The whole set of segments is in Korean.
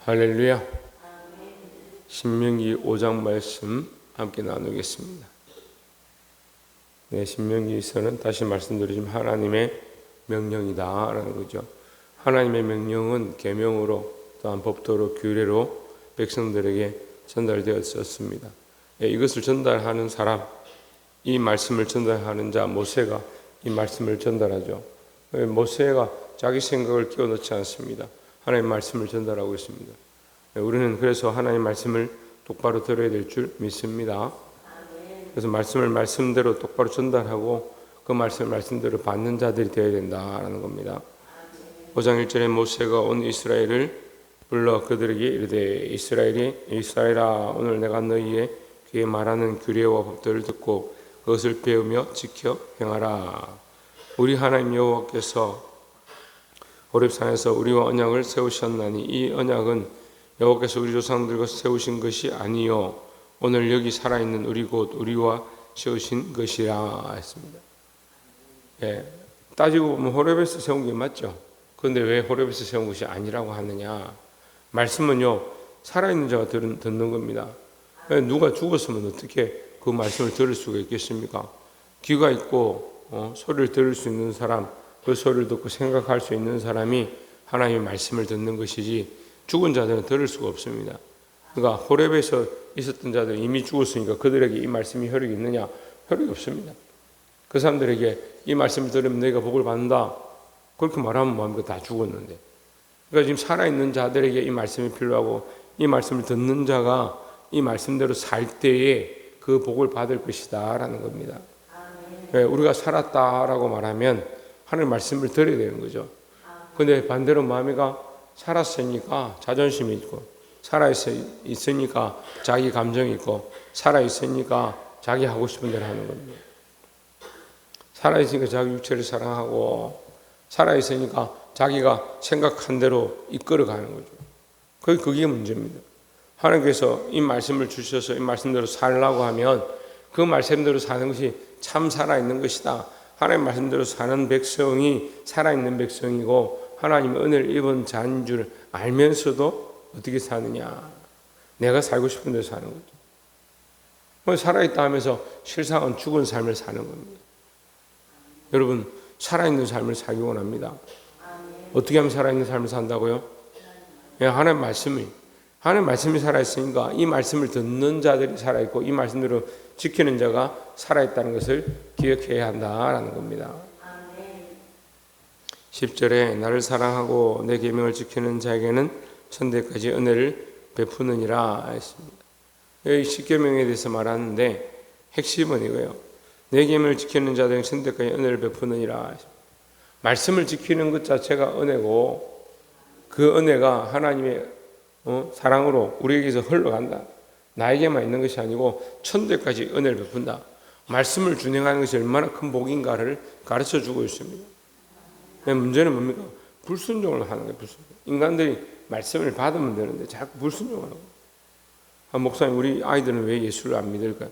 할렐루야. 신명기 5장 말씀 함께 나누겠습니다. 네, 신명기서는 다시 말씀드리지만 하나님의 명령이다라는 거죠. 하나님의 명령은 계명으로 또한 법도로 규례로 백성들에게 전달되었었습니다. 이것을 전달하는 사람, 이 말씀을 전달하는 자 모세가 이 말씀을 전달하죠. 모세가 자기 생각을 끼워 넣지 않습니다. 하나님의 말씀을 전달하고 있습니다. 우리는 그래서 하나님의 말씀을 똑바로 들어야 될 줄 믿습니다. 그래서 말씀을 말씀대로 똑바로 전달하고 그 말씀을 말씀대로 받는 자들이 되어야 된다라는 겁니다. 5장 1절에 모세가 온 이스라엘을 불러 그들에게 이르되 이스라엘아 오늘 내가 너희의 귀에 말하는 규례와 법도를 듣고 그것을 배우며 지켜 행하라. 우리 하나님 여호와께서 호렙산에서 우리와 언약을 세우셨나니 이 언약은 여호와께서 우리 조상들과 세우신 것이 아니요 오늘 여기 살아있는 우리 곧 우리와 세우신 것이라 했습니다. 따지고 보면 호렙에서 세운 게 맞죠. 그런데 왜 호렙에서 세운 것이 아니라고 하느냐. 말씀은요 살아있는 자가 듣는 겁니다. 누가 죽었으면 어떻게 그 말씀을 들을 수가 있겠습니까? 귀가 있고 소리를 들을 수 있는 사람, 그 소리를 듣고 생각할 수 있는 사람이 하나님의 말씀을 듣는 것이지 죽은 자들은 들을 수가 없습니다. 그러니까 호렙에서 있었던 자들은 이미 죽었으니까 그들에게 이 말씀이 혈육이 있느냐? 혈육이 없습니다. 그 사람들에게 이 말씀을 들으면 너희가 복을 받는다. 그렇게 말하면 뭐합니까? 다 죽었는데. 그러니까 지금 살아있는 자들에게 이 말씀이 필요하고 이 말씀을 듣는 자가 이 말씀대로 살 때에 그 복을 받을 것이다 라는 겁니다. 우리가 살았다라고 말하면 하나님의 말씀을 들어야 되는 거죠. 그런데 반대로 마음이가 살았으니까 자존심이 있고 살아있으니까 자기 감정이 있고 살아있으니까 자기 하고 싶은 대로 하는 겁니다. 살아있으니까 자기 육체를 사랑하고 살아있으니까 자기가 생각한 대로 이끌어가는 거죠. 그게 문제입니다. 하나님께서 이 말씀을 주셔서 이 말씀대로 살라고 하면 그 말씀대로 사는 것이 참 살아있는 것이다. 하나님 말씀대로 사는 백성이 살아있는 백성이고 하나님의 은혜를 입은 자인 줄 알면서도 어떻게 사느냐. 내가 살고 싶은 대로 사는 거죠. 살아있다 하면서 실상은 죽은 삶을 사는 겁니다. 여러분 살아있는 삶을 살기 원합니다. 어떻게 하면 살아있는 삶을 산다고요? 하나님 말씀이 살아있으니까 이 말씀을 듣는 자들이 살아있고 이 말씀대로 지키는 자가 살아있다는 것을 기억해야 한다라는 겁니다. 10절에 나를 사랑하고 내 계명을 지키는 자에게는 천대까지 은혜를 베푸느니라 했습니다. 여기 10계명에 대해서 말하는데 핵심은 이거예요. 내 계명을 지키는 자들에게 천대까지 은혜를 베푸느니라 했습니다. 말씀을 지키는 것 자체가 은혜고 그 은혜가 하나님의 사랑으로 우리에게서 흘러간다. 나에게만 있는 것이 아니고 천대까지 은혜를 베푼다. 말씀을 준행하는 것이 얼마나 큰 복인가를 가르쳐주고 있습니다. 문제는 뭡니까? 불순종을 하는 거예요. 불순종. 인간들이 말씀을 받으면 되는데 자꾸 불순종하는 거예요. 목사님 우리 아이들은 왜 예수를 안 믿을까요?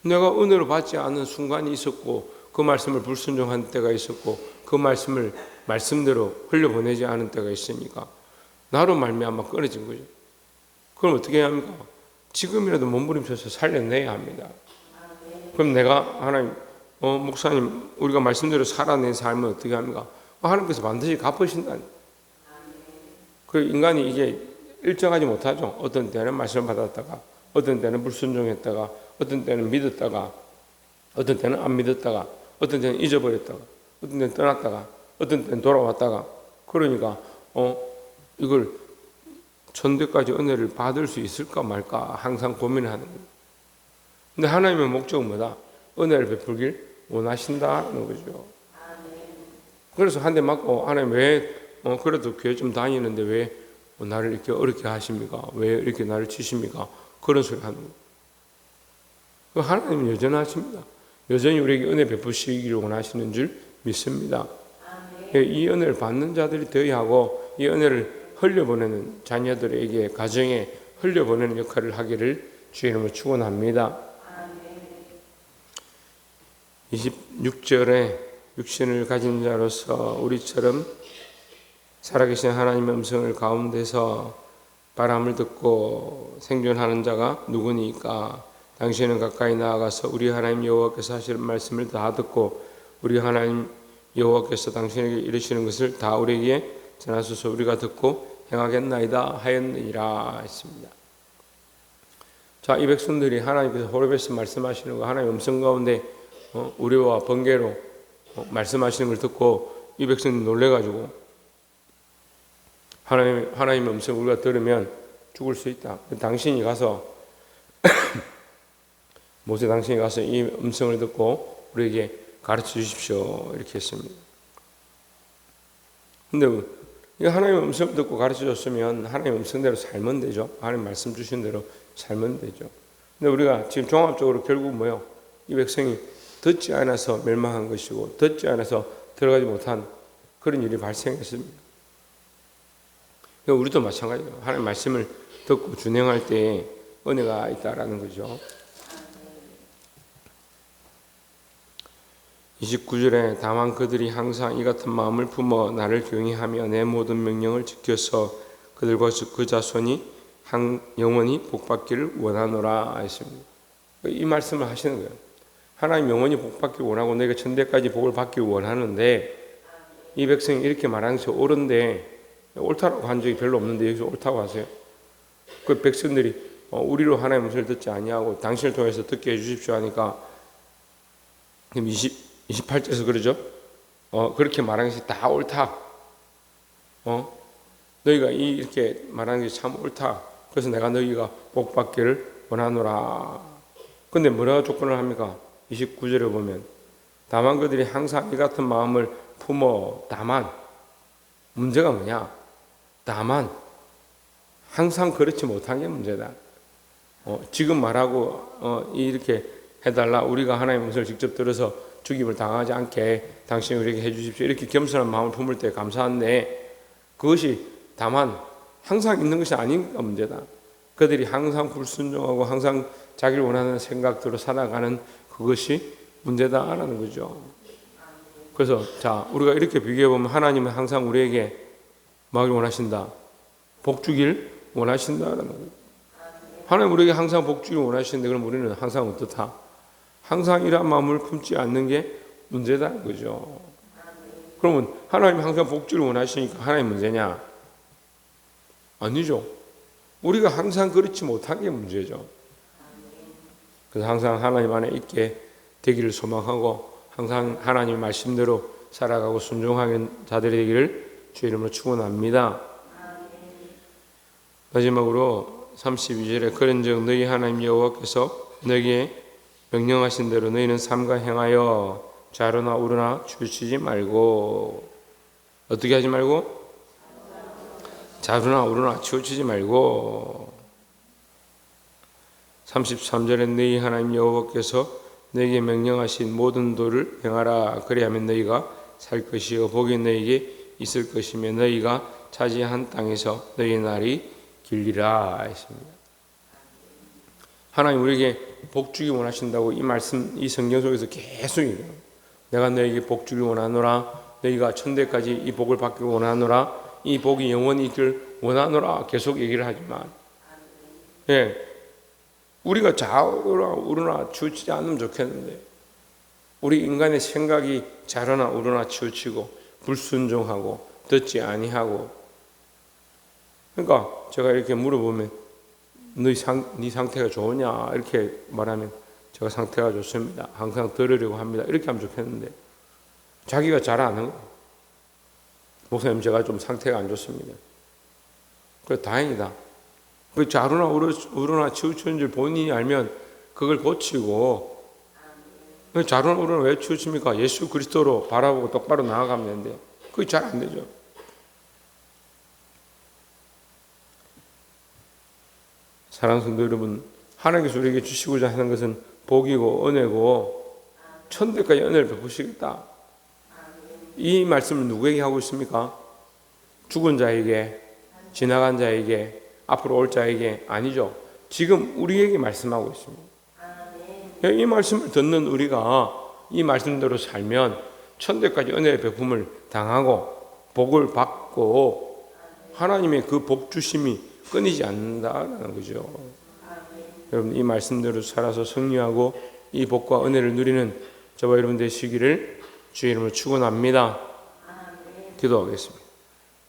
내가 은혜를 받지 않은 순간이 있었고 그 말씀을 불순종한 때가 있었고 그 말씀을 말씀대로 흘려보내지 않은 때가 있으니까 나로 말미암아 끊어진 거죠. 그럼 어떻게 해야 합니까? 지금이라도 몸부림쳐서 살려내야 합니다. 그럼 내가 하나님, 목사님 우리가 말씀대로 살아낸 삶은 어떻게 합니까? 하나님께서 반드시 갚으신다니. 그 인간이 이게 일정하지 못하죠. 어떤 때는 말씀을 받았다가 어떤 때는 불순종했다가 어떤 때는 믿었다가 어떤 때는 안 믿었다가 어떤 때는 잊어버렸다가 어떤 때는 떠났다가 어떤 때는 돌아왔다가 그러니까 이걸 천대까지 은혜를 받을 수 있을까 말까 항상 고민을 하는 거예요. 근데 하나님의 목적은 뭐다? 은혜를 베풀길 원하신다는 거죠. 그래서 한 대 맞고 하나님 왜 그래도 교회 좀 다니는데 왜 나를 이렇게 어렵게 하십니까? 왜 이렇게 나를 치십니까? 그런 소리 하는 거예요. 하나님은 여전하십니다. 여전히 우리에게 은혜 베푸시기를 원하시는 줄 믿습니다. 이 은혜를 받는 자들이 되어야 하고 이 은혜를 흘려보내는 자녀들에게 가정에 흘려보내는 역할을 하기를 주의 이름으로 축원합니다. 26절에 육신을 가진 자로서 우리처럼 살아계신 하나님의 음성을 가운데서 바람을 듣고 생존하는 자가 누구니까? 당신은 가까이 나아가서 우리 하나님 여호와께서 하시는 말씀을 다 듣고 우리 하나님 여호와께서 당신에게 이르시는 것을 다 우리에게 전하소서. 우리가 듣고 행하겠나이다 하였느니라 했습니다. 자, 이 백성들이 하나님께서 호렙에서 말씀하시는 거, 하나님의 음성 가운데 우리와 번개로 말씀하시는 걸 듣고 이 백성들이 놀래가지고 하나님의 음성 우리가 들으면 죽을 수 있다. 당신이 가서 모세 당신이 가서 이 음성을 듣고 우리에게 가르쳐 주십시오 이렇게 했습니다. 근데 하나님의 음성 듣고 가르쳐 줬으면 하나님의 음성대로 살면 되죠. 하나님 말씀 주신 대로 살면 되죠. 근데 우리가 지금 종합적으로 결국 뭐예요? 이 백성이 듣지 않아서 멸망한 것이고 듣지 않아서 들어가지 못한 그런 일이 발생했습니다. 우리도 마찬가지예요. 하나님 말씀을 듣고 준행할 때 은혜가 있다라는 거죠. 29절에 다만 그들이 항상 이 같은 마음을 품어 나를 경외하며 내 모든 명령을 지켜서 그들과 그 자손이 영원히 복받기를 원하노라 했습니다. 이 말씀을 하시는 거예요. 하나님 영원히 복받기를 원하고 내가 천대까지 복을 받기를 원하는데 이 백성이 이렇게 말하는 것이 옳은데 옳다라고 한 적이 별로 없는데 여기서 옳다고 하세요. 그 백성들이 우리로 하나님의 말씀을 듣지 아니하고 당신을 통해서 듣게 해주십시오 하니까 28절에서 그러죠. 그렇게 말하는 것이 다 옳다. 너희가 이렇게 말하는 것이 참 옳다. 그래서 내가 너희가 복받기를 원하노라. 근데 뭐라고 조건을 합니까? 29절에 보면 다만 그들이 항상 이 같은 마음을 품어. 다만 문제가 뭐냐? 다만 항상 그렇지 못한 게 문제다. 지금 말하고 이렇게 해달라. 우리가 하나님의 음성을 직접 들어서 죽임을 당하지 않게 당신이 우리에게 해주십시오. 이렇게 겸손한 마음을 품을 때 감사한데 그것이 다만 항상 있는 것이 아닌가 문제다. 그들이 항상 불순종하고 항상 자기를 원하는 생각대로 살아가는 그것이 문제다라는 거죠. 그래서 자, 우리가 이렇게 비교해보면 하나님은 항상 우리에게 뭐 하길 원하신다? 복 주길 원하신다라는 거예요. 하나님 우리에게 항상 복 주길 원하시는데 그럼 우리는 항상 어떻다? 항상 이런 마음을 품지 않는 게 문제다는 거죠. 그러면 하나님이 항상 복 주길 원하시니까 하나님 문제냐? 아니죠. 우리가 항상 그렇지 못한 게 문제죠. 그래서 항상 하나님 안에 있게 되기를 소망하고 항상 하나님의 말씀대로 살아가고 순종하는 자들이 되기를 주의 이름으로 축원합니다. 마지막으로 32절에 그런즉 너희 하나님 여호와께서 너희에게 명령하신 대로 너희는 삼가 행하여 좌로나 우로나 치우치지 말고 어떻게 하지 말고? 좌로나 우로나 치우치지 말고 33절에 너희 하나님 여호와께서 너희에게 명령하신 모든 도를 행하라. 그리하면 너희가 살 것이요 복이 너희에게 있을 것이며 너희가 차지한 땅에서 너희 날이 길리라 했습니다. 하나님 우리에게 복 주기 원하신다고 이 말씀 이 성경 속에서 계속 얘기해요. 내가 너희에게 복 주기 원하노라. 너희가 천대까지 이 복을 받기 원하노라. 이 복이 영원히 있길 원하노라. 계속 얘기를 하지만 우리가 좌우로나 우로나 치우치지 않으면 좋겠는데 우리 인간의 생각이 좌로나 우로나 치우치고 불순종하고 듣지 아니하고 그러니까 제가 이렇게 물어보면 네 상태가 좋으냐 이렇게 말하면 제가 상태가 좋습니다. 항상 들으려고 합니다. 이렇게 하면 좋겠는데 자기가 잘 아는 거예요. 목사님 제가 좀 상태가 안 좋습니다. 그래 다행이다. 그 좌로나 우로나 치우치는 줄 본인이 알면 그걸 고치고 좌로나 우로나 왜 치우칩니까? 예수 그리스도로 바라보고 똑바로 나아가면 되는데 그게 잘 안 되죠. 사랑하는 성도 여러분, 하나님께서 우리에게 주시고자 하는 것은 복이고 은혜고 천대까지 은혜를 베푸시겠다. 이 말씀을 누구에게 하고 있습니까? 죽은 자에게, 지나간 자에게, 앞으로 올 자에게 아니죠. 지금 우리에게 말씀하고 있습니다. 이 말씀을 듣는 우리가 이 말씀대로 살면 천대까지 은혜의 베품을 당하고 복을 받고 하나님의 그 복 주심이 끊이지 않는다라는 거죠. 여러분 이 말씀대로 살아서 승리하고 이 복과 은혜를 누리는 저와 여러분 되시기를 주의 이름으로 축원합니다. 기도하겠습니다.